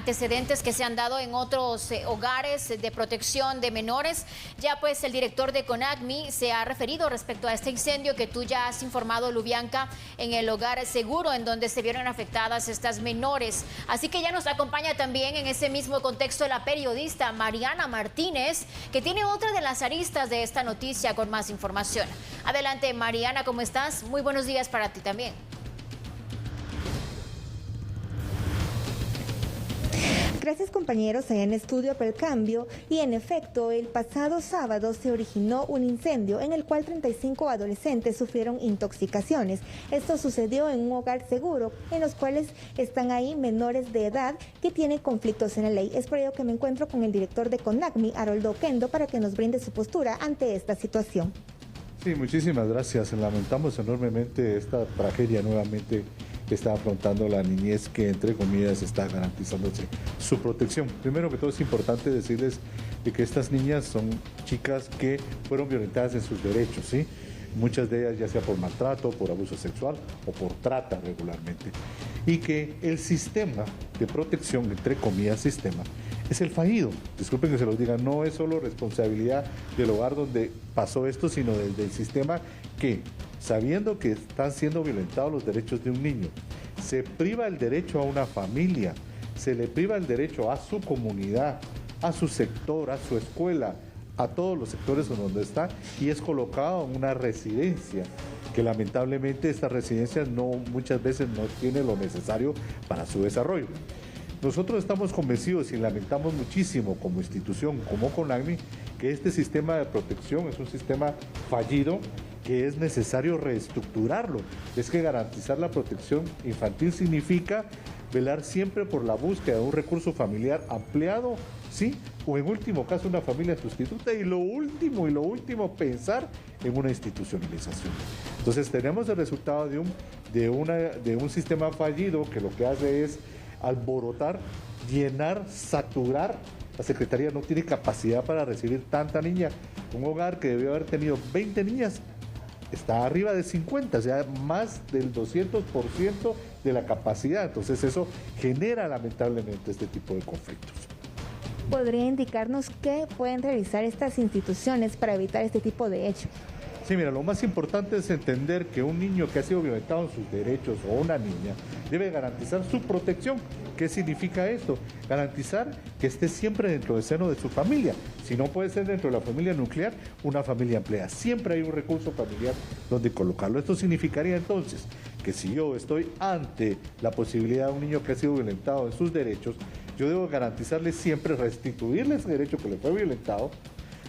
antecedentes que se han dado en otros hogares de protección de menores. Ya pues el director de CONACMI se ha referido respecto a este incendio que tú ya has informado, Lubianka, en el hogar seguro en donde se vieron afectadas estas menores. Así que ya nos acompaña también en ese mismo contexto la periodista Mariana Martínez, que tiene otra de las aristas de esta noticia con más información. Adelante, Mariana, ¿cómo estás? Muy buenos días para ti también. Gracias, compañeros, allá en Estudio por el Cambio. Y en efecto, el pasado sábado se originó un incendio en el cual 35 adolescentes sufrieron intoxicaciones. Esto sucedió en un hogar seguro, en los cuales están ahí menores de edad que tienen conflictos en la ley. Es por ello que me encuentro con el director de CONACMI, Haroldo Oquendo, para que nos brinde su postura ante esta situación. Sí, muchísimas gracias. Lamentamos enormemente esta tragedia nuevamente que está afrontando la niñez, que entre comillas está garantizándose su protección. Primero que todo es importante decirles de que estas niñas son chicas que fueron violentadas en sus derechos, ¿sí? Muchas de ellas ya sea por maltrato, por abuso sexual o por trata regularmente. Y que el sistema de protección, entre comillas sistema, es el fallido. Disculpen que se los diga, no es solo responsabilidad del hogar donde pasó esto, sino del sistema que, sabiendo que están siendo violentados los derechos de un niño, se priva el derecho a una familia, se le priva el derecho a su comunidad, a su sector, a su escuela, a todos los sectores en donde está, y es colocado en una residencia, que lamentablemente esta residencia muchas veces no tiene lo necesario para su desarrollo. Nosotros estamos convencidos y lamentamos muchísimo como institución, como CONACMI, que este sistema de protección es un sistema fallido, que es necesario reestructurarlo. Es que garantizar la protección infantil significa velar siempre por la búsqueda de un recurso familiar ampliado, ¿sí? O en último caso una familia sustituta, y lo último, pensar en una institucionalización. Entonces tenemos el resultado de un sistema fallido que lo que hace es alborotar, llenar, saturar. La Secretaría no tiene capacidad para recibir tanta niña. Un hogar que debió haber tenido 20 niñas está arriba de 50, o sea, más del 200% de la capacidad. Entonces eso genera lamentablemente este tipo de conflictos. ¿Podría indicarnos qué pueden realizar estas instituciones para evitar este tipo de hechos? Sí, mira, lo más importante es entender que un niño que ha sido violentado en sus derechos o una niña debe garantizar su protección. ¿Qué significa esto? Garantizar que esté siempre dentro del seno de su familia. Si no puede ser dentro de la familia nuclear, una familia ampliada. Siempre hay un recurso familiar donde colocarlo. Esto significaría entonces que si yo estoy ante la posibilidad de un niño que ha sido violentado en sus derechos, yo debo garantizarle siempre, restituirle ese derecho que le fue violentado,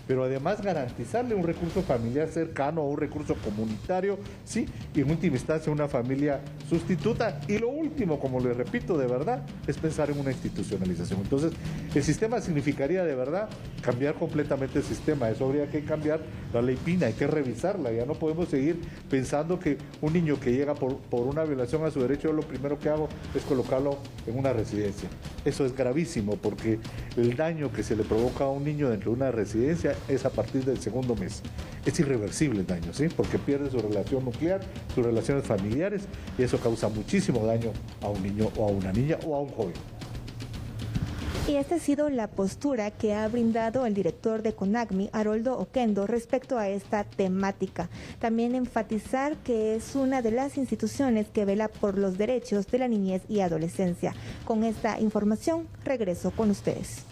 pero además garantizarle un recurso familiar cercano, o un recurso comunitario, ¿sí? Y en última instancia una familia sustituta. Y lo último, como les repito, de verdad, es pensar en una institucionalización. Entonces, el sistema significaría de verdad cambiar completamente el sistema. Eso habría que cambiar la ley Pina, hay que revisarla. Ya no podemos seguir pensando que un niño que llega por una violación a su derecho, lo primero que hago es colocarlo en una residencia. Eso es gravísimo, porque el daño que se le provoca a un niño dentro de una residencia es a partir del segundo mes. Es irreversible el daño, ¿sí? Porque pierde su relación nuclear, sus relaciones familiares, y eso causa muchísimo daño a un niño o a una niña o a un joven. Y esta ha sido la postura que ha brindado el director de CONACMI, Haroldo Oquendo, respecto a esta temática. También enfatizar que es una de las instituciones que vela por los derechos de la niñez y adolescencia. Con esta información, regreso con ustedes.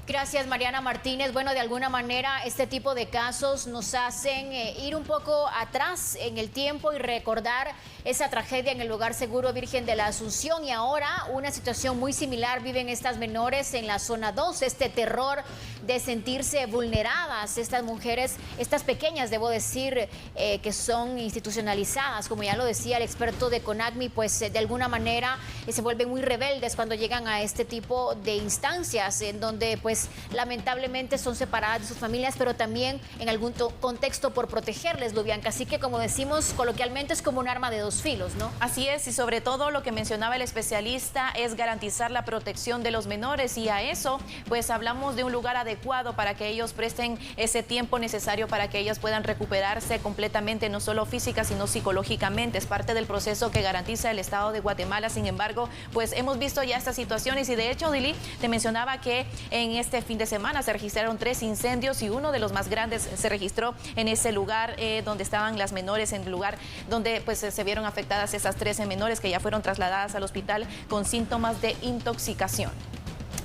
Gracias, Mariana Martínez. Bueno, de alguna manera este tipo de casos nos hacen ir un poco atrás en el tiempo y recordar esa tragedia en el Hogar Seguro Virgen de la Asunción, y ahora una situación muy similar viven estas menores en la zona 2, este terror de sentirse vulneradas, estas mujeres, estas pequeñas, debo decir, que son institucionalizadas, como ya lo decía el experto de CONACMI, pues de alguna manera se vuelven muy rebeldes cuando llegan a este tipo de instancias en donde pues pues lamentablemente son separadas de sus familias, pero también en algún contexto por protegerles, Lubianca. Así que, como decimos coloquialmente, es como un arma de dos filos, ¿no? Así es, y sobre todo lo que mencionaba el especialista es garantizar la protección de los menores, y a eso pues hablamos de un lugar adecuado para que ellos presten ese tiempo necesario para que ellos puedan recuperarse completamente, no solo física sino psicológicamente. Es parte del proceso que garantiza el Estado de Guatemala. Sin embargo, pues hemos visto ya estas situaciones, y de hecho, Dili, te mencionaba que en este fin de semana se registraron 3 incendios, y uno de los más grandes se registró en ese lugar donde estaban las menores, en el lugar donde pues se vieron afectadas esas 13 menores que ya fueron trasladadas al hospital con síntomas de intoxicación.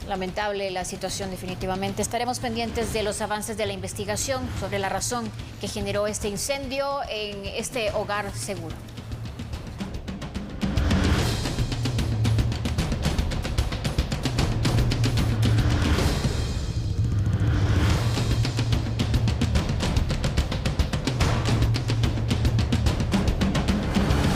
Lamentable la situación, definitivamente. Estaremos pendientes de los avances de la investigación sobre la razón que generó este incendio en este hogar seguro.